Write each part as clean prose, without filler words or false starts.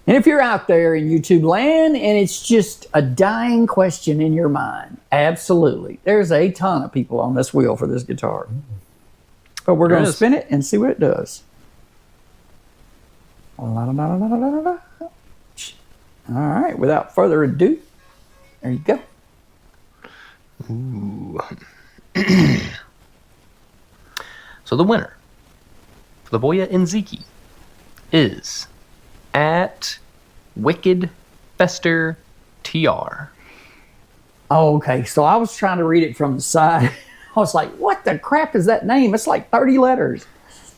And if you're out there in YouTube land and it's just a dying question in your mind, absolutely. There's a ton of people on this wheel for this guitar. But we're going to spin it and see what it does. All right, without further ado, there you go. Ooh. So the winner for the Boya Ziqi is at Wicked Fester TR. Oh, okay. So I was trying to read it from the side. I was like, what the crap is that name? It's like 30 letters.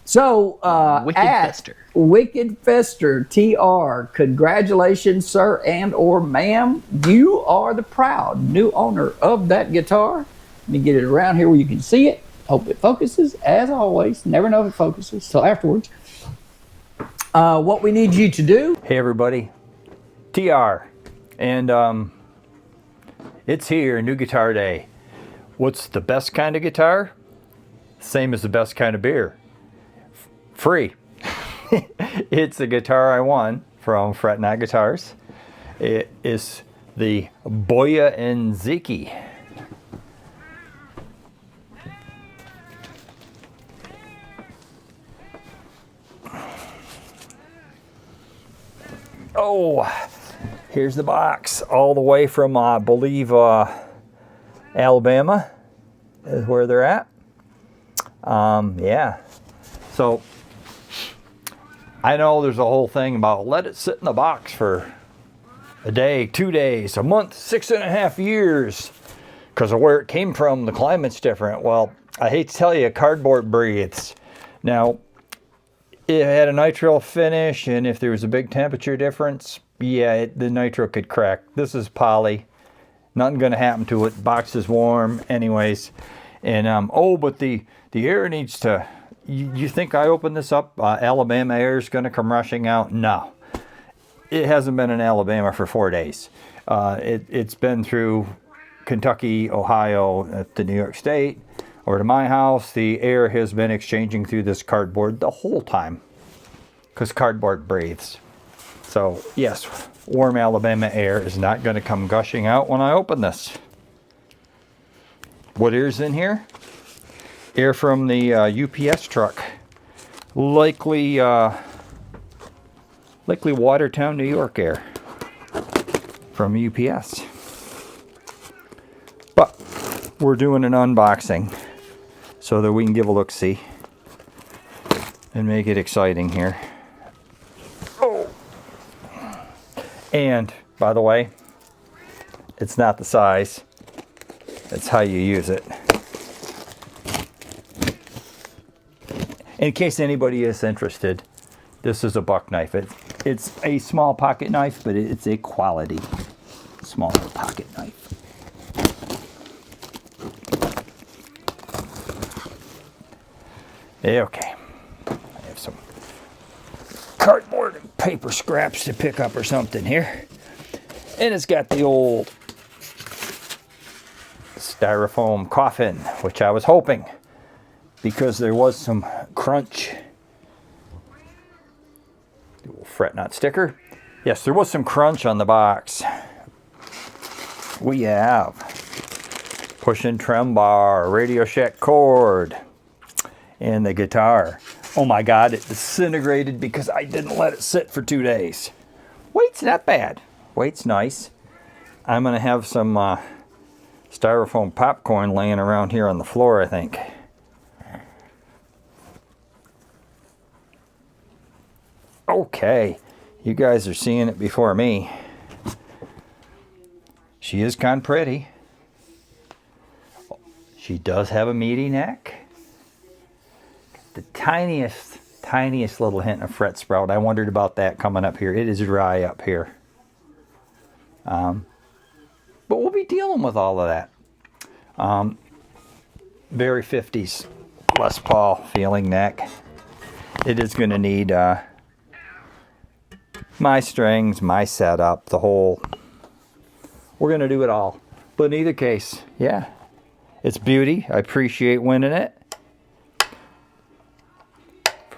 So Wicked at Fester. Wicked Fester TR, congratulations, sir and or ma'am. You are the proud new owner of that guitar. Let me get it around here where you can see it. Hope it focuses, as always. Never know if it focuses till afterwards. What we need you to do. Hey everybody, TR, and it's here, new guitar day. What's the best kind of guitar? Same as the best kind of beer. Free. It's a guitar I won from Fret Not Guitars. It is the Boya Ziqi. Oh, here's the box, all the way from, I believe, Alabama is where they're at. Yeah. So, I know there's a whole thing about let it sit in the box for a day, 2 days, a month, 6.5 years, because of where it came from, the climate's different. Well, I hate to tell you, cardboard breathes. Now, it had a nitrile finish, and if there was a big temperature difference, yeah, the nitro could crack. This is poly. Nothing going to happen to it. Box is warm anyways. And, oh, but the air needs to... You think I opened this up? Alabama air is going to come rushing out? No. It hasn't been in Alabama for 4 days. It's been through Kentucky, Ohio, to New York State, or to my house. The air has been exchanging through this cardboard the whole time, because cardboard breathes. So yes, warm Alabama air is not going to come gushing out when I open this. What air's in here? Air from the UPS truck. Likely Watertown, New York air from UPS. But we're doing an unboxing so that we can give a look-see and make it exciting here. Oh. And, by the way, it's not the size, it's how you use it. In case anybody is interested, this is a buck knife. It's a small pocket knife, but it's a quality small pocket knife. Okay, I have some cardboard and paper scraps to pick up or something here. And it's got the old styrofoam coffin, which I was hoping, because there was some crunch. The old Fret Not sticker. Yes, there was some crunch on the box. We have push and trem bar, Radio Shack cord, and the guitar. Oh my God, it disintegrated because I didn't let it sit for 2 days. Weight's not bad. Weight's nice. I'm gonna have some styrofoam popcorn laying around here on the floor, I think. Okay, you guys are seeing it before me. She is kind of pretty. She does have a meaty neck. The tiniest little hint of fret sprout. I wondered about that coming up here. It is dry up here. But we'll be dealing with all of that. Very 50s Les Paul feeling neck. It is going to need my strings, my setup, the whole... We're going to do it all. But in either case, yeah, it's beauty. I appreciate winning it.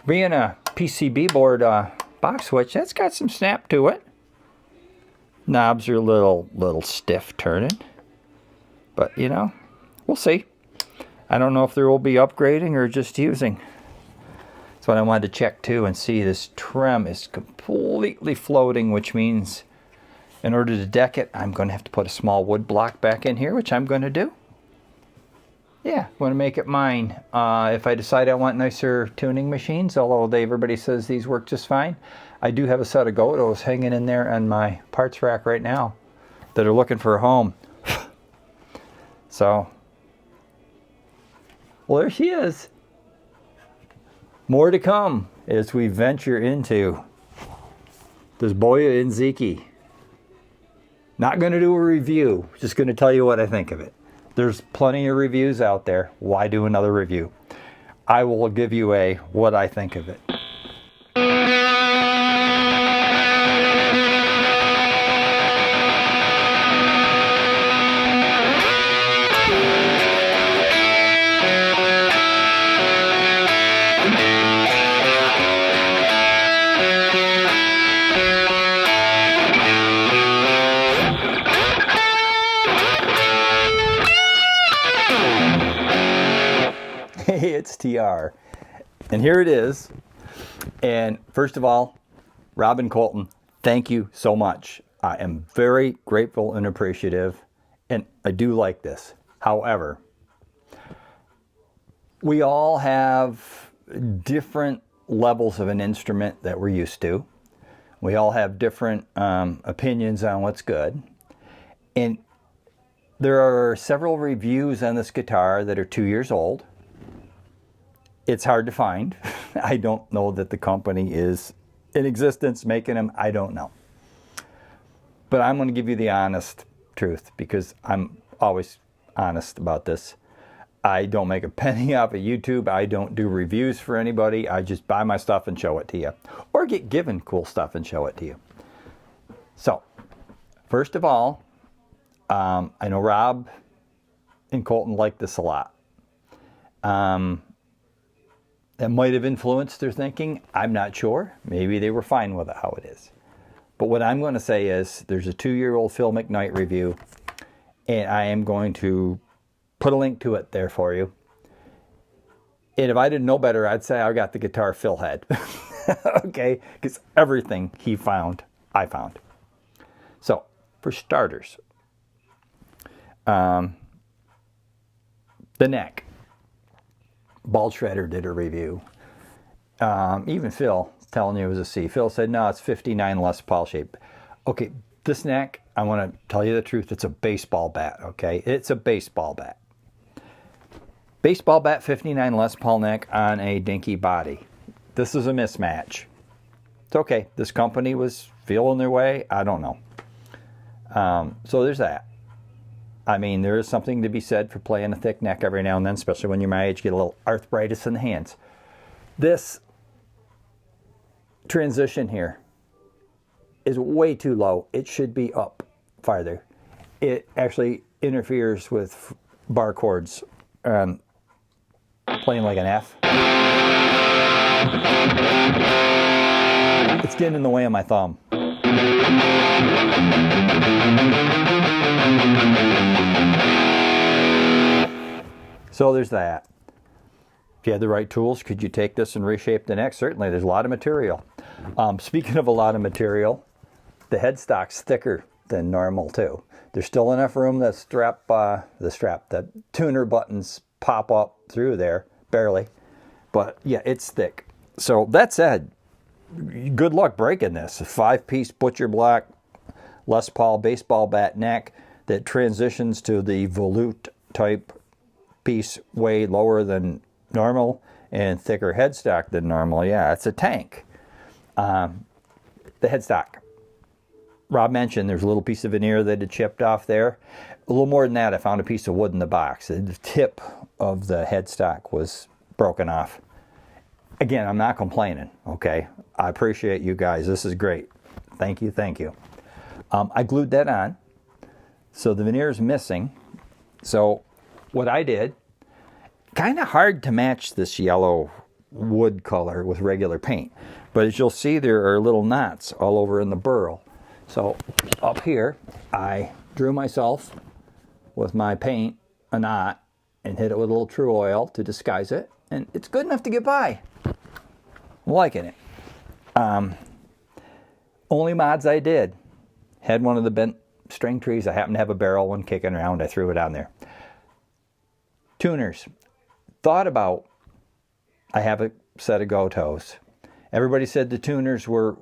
For being a PCB board box switch, that's got some snap to it. Knobs are a little stiff turning. But, you know, we'll see. I don't know if there will be upgrading or just using. That's what I wanted to check too and see. This trim is completely floating, which means in order to deck it, I'm going to have to put a small wood block back in here, which I'm going to do. Yeah, I'm going to make it mine. If I decide I want nicer tuning machines, although everybody says these work just fine, I do have a set of Gotos hanging in there on my parts rack right now that are looking for a home. So, well, there she is. More to come as we venture into this Boya Ziqi. Not going to do a review, just going to tell you what I think of it. There's plenty of reviews out there. Why do another review? I will give you a what I think of it. Hey, it's TR. And here it is. And first of all, Rob and Colton, thank you so much. I am very grateful and appreciative, and I do like this. However, we all have different levels of an instrument that we're used to. We all have different opinions on what's good. And there are several reviews on this guitar that are 2 years old. It's hard to find. I don't know that the company is in existence making them. I don't know. But I'm going to give you the honest truth because I'm always honest about this. I don't make a penny off of YouTube. I don't do reviews for anybody. I just buy my stuff and show it to you. Or get given cool stuff and show it to you. So, first of all, I know Rob and Colton like this a lot. That might have influenced their thinking. I'm not sure. Maybe they were fine with it how it is. But what I'm going to say is there's a 2-year-old Phil McKnight review, and I am going to put a link to it there for you. And if I didn't know better, I'd say I got the guitar Phil had. Okay? Because everything he found, I found. So, for starters, the neck. Ball Shredder did a review. Even Phil telling you it was a C. Phil said, no, it's 59 Les Paul shape. Okay, this neck, I want to tell you the truth, it's a baseball bat, okay? It's a baseball bat. Baseball bat 59 Les Paul neck on a dinky body. This is a mismatch. It's okay. This company was feeling their way. I don't know. So there's that. I mean, there is something to be said for playing a thick neck every now and then, especially when you're my age, get a little arthritis in the hands. This transition here is way too low. It should be up farther. It actually interferes with bar chords. Playing like an F. It's getting in the way of my thumb. So there's that. If you had the right tools, could you take this and reshape the neck? Certainly, there's a lot of material. Speaking of a lot of material, the headstock's thicker than normal too. There's still enough room that the tuner buttons pop up through there, barely. But yeah, it's thick. So that said, good luck breaking this. A 5-piece butcher block Les Paul baseball bat neck that transitions to the volute type piece way lower than normal and thicker headstock than normal. Yeah, it's a tank. The headstock. Rob mentioned there's a little piece of veneer that had chipped off there. A little more than that, I found a piece of wood in the box. The tip of the headstock was broken off. Again, I'm not complaining, okay? I appreciate you guys. This is great. Thank you, thank you. I glued that on. So the veneer is missing. So what I did, kind of hard to match this yellow wood color with regular paint. But as you'll see, there are little knots all over in the burl. So up here, I drew myself with my paint a knot and hit it with a little True Oil to disguise it. And it's good enough to get by. I'm liking it. Only mods I did. Had one of the bent string trees. I happened to have a barrel one kicking around. I threw it on there. Tuners. Thought about, I have a set of Gotos. Everybody said the tuners were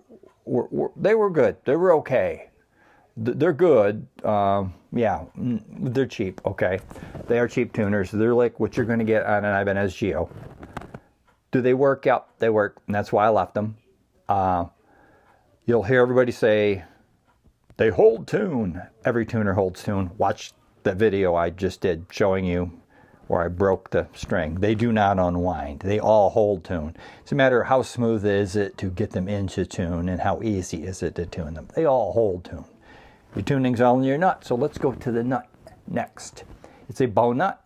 they were good. They were okay. They're good. Yeah, they're cheap. Okay, they are cheap tuners. They're like what you're going to get on an Ibanez Geo. Do they work? Yep, they work, and that's why I left them. You'll hear everybody say they hold tune. Every tuner holds tune. Watch that video I just did showing you where I broke the string. They do not unwind. They all hold tune. It's a matter of how smooth is it to get them into tune and how easy is it to tune them. They all hold tune. Your tuning's all in your nut, so let's go to the nut next. It's a bow nut.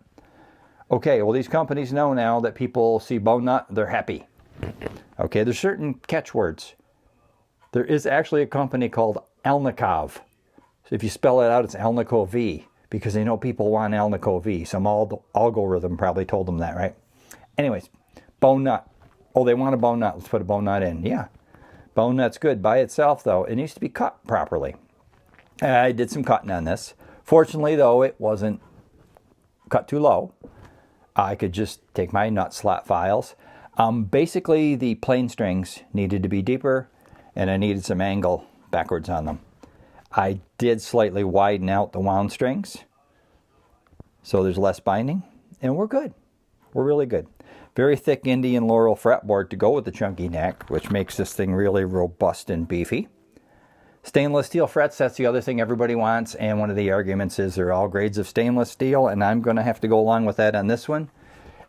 Okay, well these companies know now that people see bow nut, they're happy. Okay, there's certain catchwords. There is actually a company called Alnikov. So if you spell it out, it's Alnikov V, because they know people want Alnikov V. Some algorithm probably told them that, right? Anyways, bow nut. Oh, they want a bow nut. Let's put a bow nut in. Yeah, bow nut's good. By itself, though, it needs to be cut properly. I did some cutting on this. Fortunately, though, it wasn't cut too low. I could just take my nut slot files. Basically, the plain strings needed to be deeper, and I needed some angle backwards on them. I did slightly widen out the wound strings, so there's less binding, and we're good. We're really good. Very thick Indian laurel fretboard to go with the chunky neck, which makes this thing really robust and beefy. Stainless steel frets, that's the other thing everybody wants, and one of the arguments is they're all grades of stainless steel, and I'm going to have to go along with that on this one.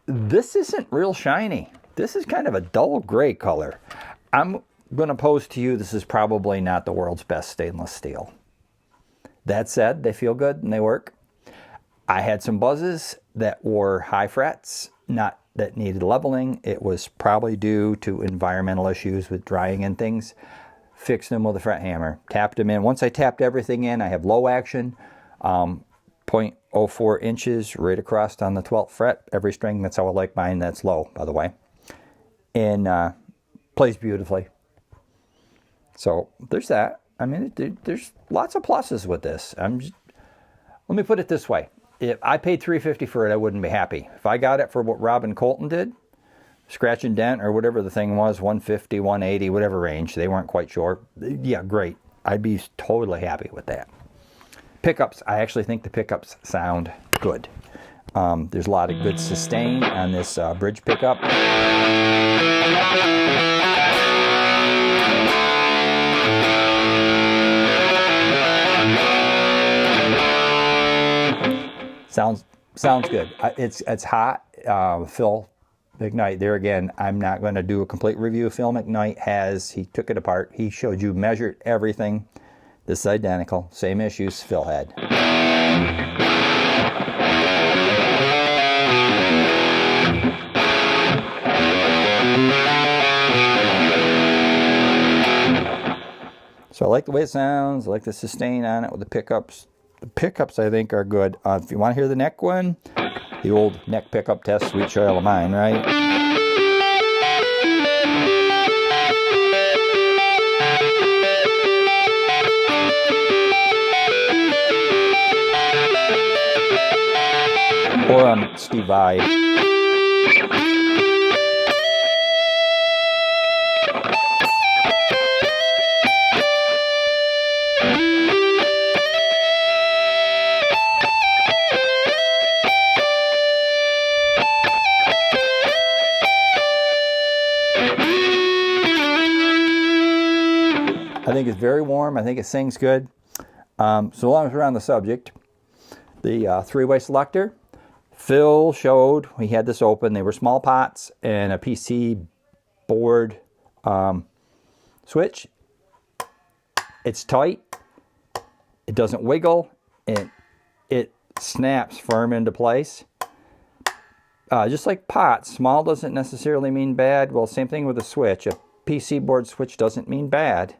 This isn't real shiny. This is kind of a dull gray color. I'm going to pose to you this is probably not the world's best stainless steel. That said, they feel good and they work. I had some buzzes that were high frets, not that needed leveling. It was probably due to environmental issues with drying and things. Fixed them with a fret hammer, tapped them in. Once I tapped everything in, I have low action, 0.04 inches right across on the 12th fret. Every string, that's how I like mine. That's low, by the way. And plays beautifully. So there's that. I mean, there's lots of pluses with this. Let me put it this way. If I paid $350 for it, I wouldn't be happy. If I got it for what Rob and Colton did, scratch and dent or whatever the thing was, 150, 180, whatever range, they weren't quite sure. Yeah, great. I'd be totally happy with that. Pickups, I actually think the pickups sound good. There's a lot of good sustain on this bridge pickup. Sounds good. It's hot. Phil McKnight, there again, I'm not going to do a complete review. Phil McKnight he took it apart. He showed you, measured everything. This is identical. Same issues Phil had. So I like the way it sounds. I like the sustain on it with the pickups. The pickups, I think, are good. If you want to hear the neck one, the old neck pickup test, Sweet Child of Mine, right? Or Steve Vai. I think it's very warm. I think it sings good. So long as we're on the subject, the three-way selector, Phil showed, we had this open, they were small pots and a PC board switch. It's tight, it doesn't wiggle, and it snaps firm into place. Just like pots, small doesn't necessarily mean bad. Well, same thing with the switch. A PC board switch doesn't mean bad.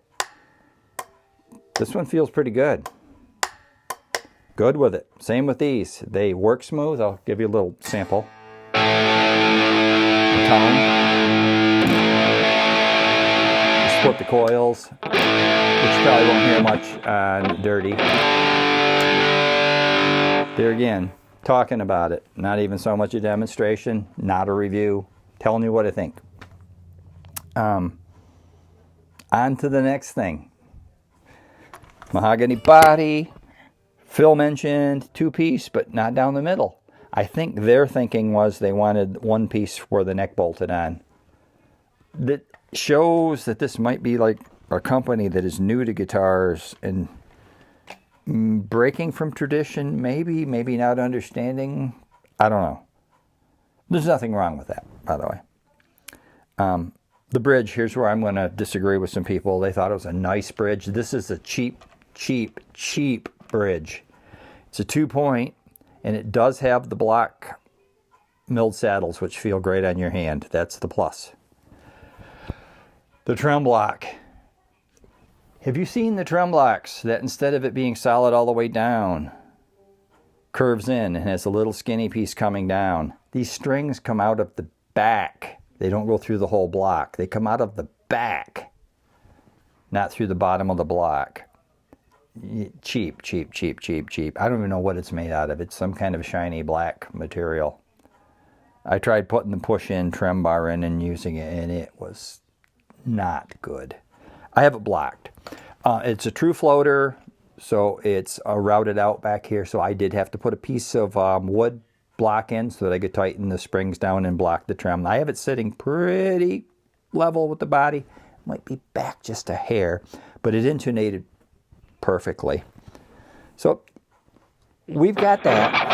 This one feels pretty good. Good with it. Same with these. They work smooth. I'll give you a little sample. The tone. Split the coils, which you probably won't hear much on dirty. There again, talking about it. Not even so much a demonstration, not a review. Telling you what I think. On to the next thing. Mahogany body. Phil mentioned 2-piece, but not down the middle. I think their thinking was they wanted 1 piece where the neck bolted on. That shows that this might be like a company that is new to guitars and breaking from tradition, maybe not understanding. I don't know. There's nothing wrong with that, by the way. The bridge, here's where I'm going to disagree with some people. They thought it was a nice bridge. This is a cheap bridge. It's a 2-point, and it does have the block milled saddles, which feel great on your hand. That's the plus. The trem block. Have you seen the trem blocks that instead of it being solid all the way down, curves in and has a little skinny piece coming down? These strings come out of the back. They don't go through the whole block. They come out of the back, not through the bottom of the block. Cheap. I don't even know what it's made out of. It's some kind of shiny black material. I tried putting the push-in trem bar in and using it, and it was not good. I have it blocked. It's a true floater, so it's routed out back here, so I did have to put a piece of wood block in so that I could tighten the springs down and block the trem. I have it sitting pretty level with the body. Might be back just a hair, but it intonated perfectly. So we've got that.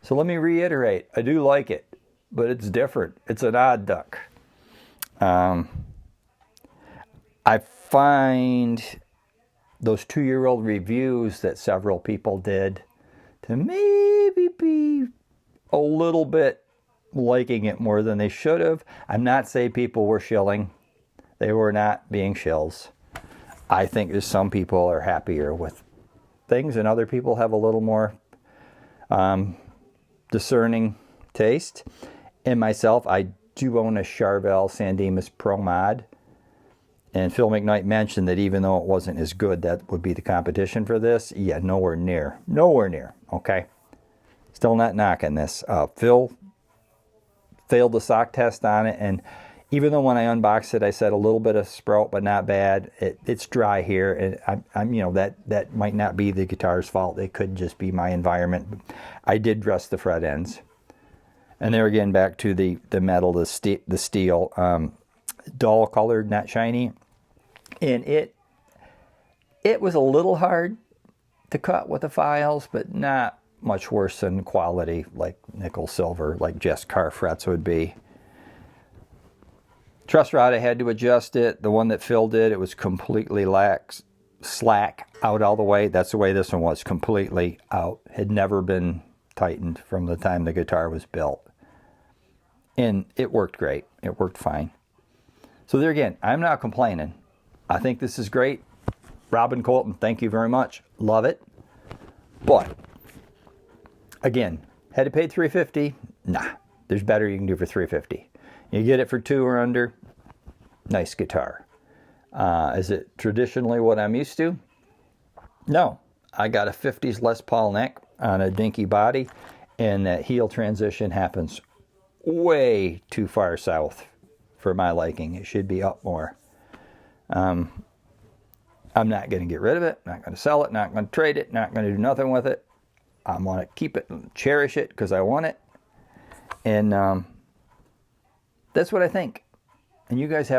So let me reiterate, I do like it, but it's different. It's an odd duck. I find those 2-year-old reviews that several people did to maybe be a little bit liking it more than they should have. I'm not saying people were shilling. They were not being shills. I think there's some people are happier with things and other people have a little more discerning taste. And myself, I do own a Charvel Sandemus Pro Mod. And Phil McKnight mentioned that even though it wasn't as good, that would be the competition for this. Yeah, nowhere near. Nowhere near, okay? Still not knocking this. Phil failed the sock test on it, and even though when I unboxed it, I said a little bit of sprout, but not bad. It's dry here, and I'm that might not be the guitar's fault. It could just be my environment. I did rust the fret ends, and there again back to the metal, the steel, dull colored, not shiny, and it was a little hard to cut with the files, but not much worse than quality like nickel silver, like Jess Carr frets would be. Truss rod, I had to adjust it. The one that Phil did, it was completely slack out all the way. That's the way this one was, completely out. Had never been tightened from the time the guitar was built. And it worked great. It worked fine. So there again, I'm not complaining. I think this is great. Robin Colton, thank you very much. Love it. But again, had it paid $350? Nah, there's better you can do for $350. You get it for $2 or under, nice guitar. Is it traditionally what I'm used to? No. I got a 50s Les Paul neck on a dinky body, and that heel transition happens way too far south for my liking. It should be up more. I'm not going to get rid of it, not going to sell it, not going to trade it, not going to do nothing with it. I want to keep it and cherish it because I want it. And that's what I think. And you guys have